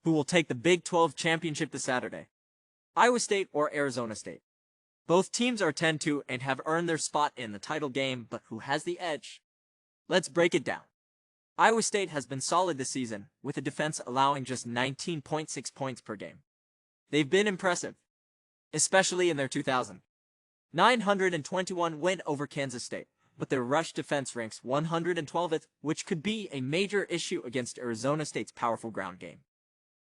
Who will take the Big 12 championship this Saturday? Iowa State or Arizona State? Both teams are 10-2 and have earned their spot in the title game, but who has the edge? Let's break it down. Iowa State has been solid this season, with a defense allowing just 19.6 points per game. They've been impressive, especially in their 2,921 win over Kansas State, but their rush defense ranks 112th, which could be a major issue against Arizona State's powerful ground game.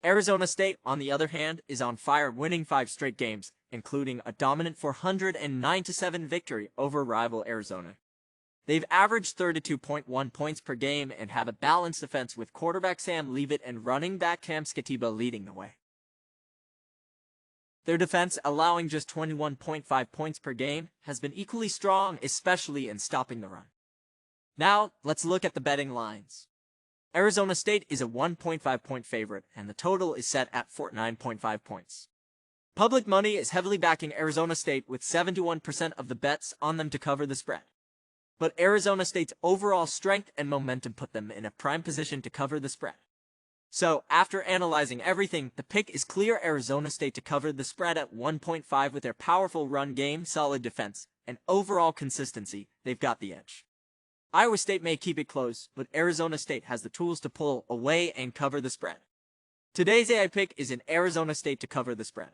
Arizona State, on the other hand, is on fire, winning 5 straight games, including a dominant 409-7 victory over rival Arizona. They've averaged 32.1 points per game and have a balanced defense with quarterback Sam Leavitt and running back Cam Skatiba leading the way. Their defense, allowing just 21.5 points per game, has been equally strong, especially in stopping the run. Now, let's look at the betting lines. Arizona State is a 1.5-point favorite, and the total is set at 49.5 points. Public money is heavily backing Arizona State, with 71% of the bets on them to cover the spread. But Arizona State's overall strength and momentum put them in a prime position to cover the spread. So, after analyzing everything, the pick is clear: Arizona State to cover the spread at 1.5 with their powerful run game, solid defense, and overall consistency. They've got the edge. Iowa State may keep it close, but Arizona State has the tools to pull away and cover the spread. Today's AI pick is in Arizona State to cover the spread.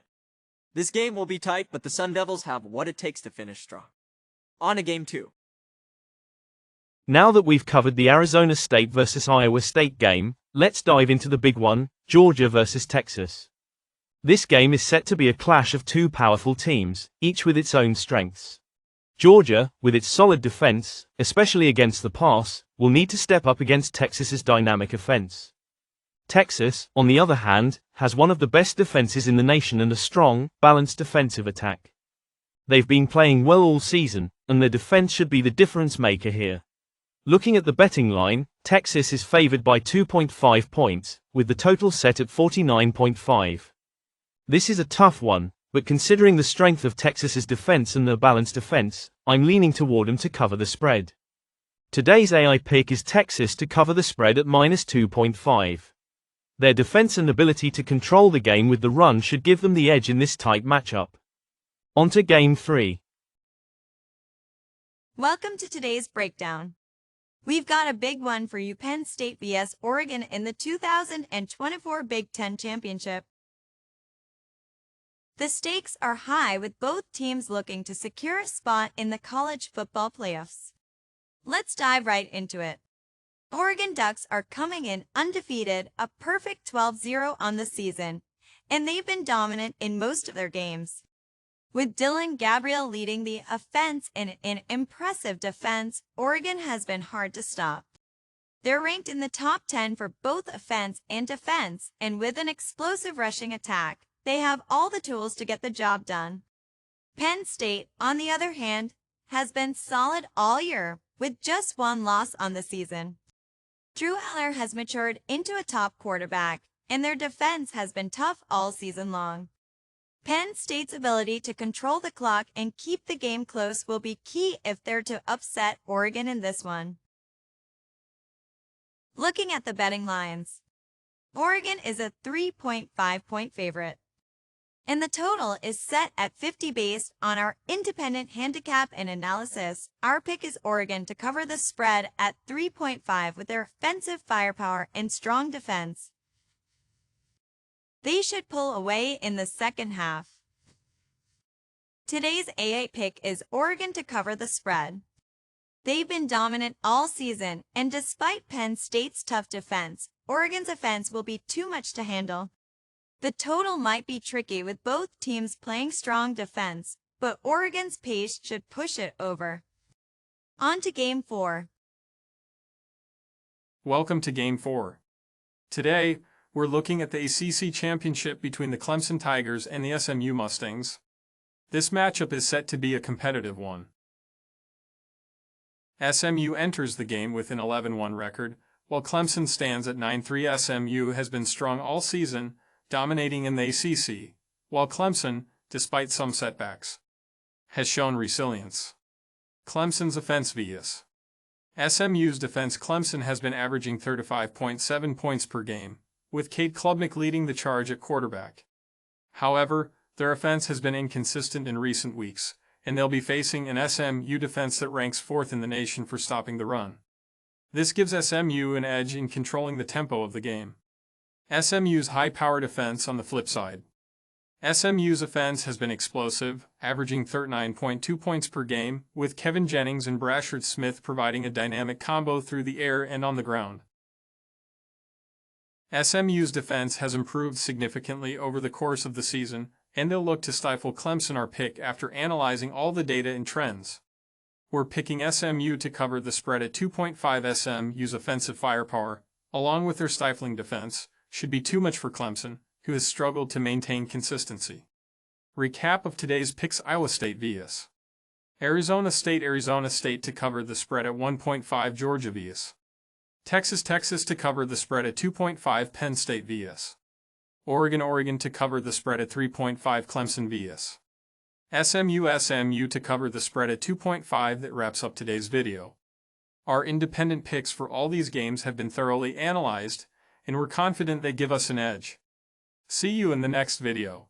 This game will be tight, but the Sun Devils have what it takes to finish strong. On to Game 2. Now that we've covered the Arizona State versus Iowa State game, let's dive into the big one, Georgia versus Texas. This game is set to be a clash of two powerful teams, each with its own strengths. Georgia, with its solid defense, especially against the pass, will need to step up against Texas's dynamic offense. Texas, on the other hand, has one of the best defenses in the nation and a strong, balanced defensive attack. They've been playing well all season, and their defense should be the difference maker here. Looking at the betting line, Texas is favored by 2.5 points, with the total set at 49.5. This is a tough one, but considering the strength of Texas's defense and their balanced offense, I'm leaning toward them to cover the spread. Today's AI pick is Texas to cover the spread at -2.5. Their defense and ability to control the game with the run should give them the edge in this tight matchup. On to Game 3. Welcome to today's breakdown. We've got a big one for you: Penn State vs. Oregon in the 2024 Big Ten Championship. The stakes are high, with both teams looking to secure a spot in the college football playoffs. Let's dive right into it. Oregon Ducks are coming in undefeated, a perfect 12-0 on the season, and they've been dominant in most of their games. With Dylan Gabriel leading the offense and an impressive defense, Oregon has been hard to stop. They're ranked in the top 10 for both offense and defense, and with an explosive rushing attack, they have all the tools to get the job done. Penn State, on the other hand, has been solid all year, with just one loss on the season. Drew Aller has matured into a top quarterback, and their defense has been tough all season long. Penn State's ability to control the clock and keep the game close will be key if they're to upset Oregon in this one. Looking at the betting lines, Oregon is a 3.5-point favorite, and the total is set at 50 based on our independent handicap and analysis. Our pick is Oregon to cover the spread at 3.5 with their offensive firepower and strong defense. They should pull away in the second half. Today's AA pick is Oregon to cover the spread. They've been dominant all season, and despite Penn State's tough defense, Oregon's offense will be too much to handle. The total might be tricky with both teams playing strong defense, but Oregon's pace should push it over. On to Game 4. Welcome to Game 4. Today, we're looking at the ACC Championship between the Clemson Tigers and the SMU Mustangs. This matchup is set to be a competitive one. SMU enters the game with an 11-1 record, while Clemson stands at 9-3. SMU has been strong all season, dominating in the ACC, while Clemson, despite some setbacks, has shown resilience. Clemson's offense vs. SMU's defense. Clemson has been averaging 35.7 points per game, with Cade Klubnik leading the charge at quarterback. However, their offense has been inconsistent in recent weeks, and they'll be facing an SMU defense that ranks 4th in the nation for stopping the run. This gives SMU an edge in controlling the tempo of the game. SMU's high-power defense on the flip side. SMU's offense has been explosive, averaging 39.2 points per game, with Kevin Jennings and Brashard Smith providing a dynamic combo through the air and on the ground. SMU's defense has improved significantly over the course of the season, and they'll look to stifle Clemson. Our pick after analyzing all the data and trends. We're picking SMU to cover the spread at 2.5. SMU's offensive firepower, along with their stifling defense, should be too much for Clemson, who has struggled to maintain consistency. Recap of today's picks: Iowa State vs. Arizona State. Arizona State to cover the spread at 1.5. Georgia vs. Texas to cover the spread at 2.5. Penn State vs. Oregon to cover the spread at 3.5. Clemson vs. SMU to cover the spread at 2.5. That wraps up today's video. Our independent picks for all these games have been thoroughly analyzed, and we're confident they give us an edge. See you in the next video.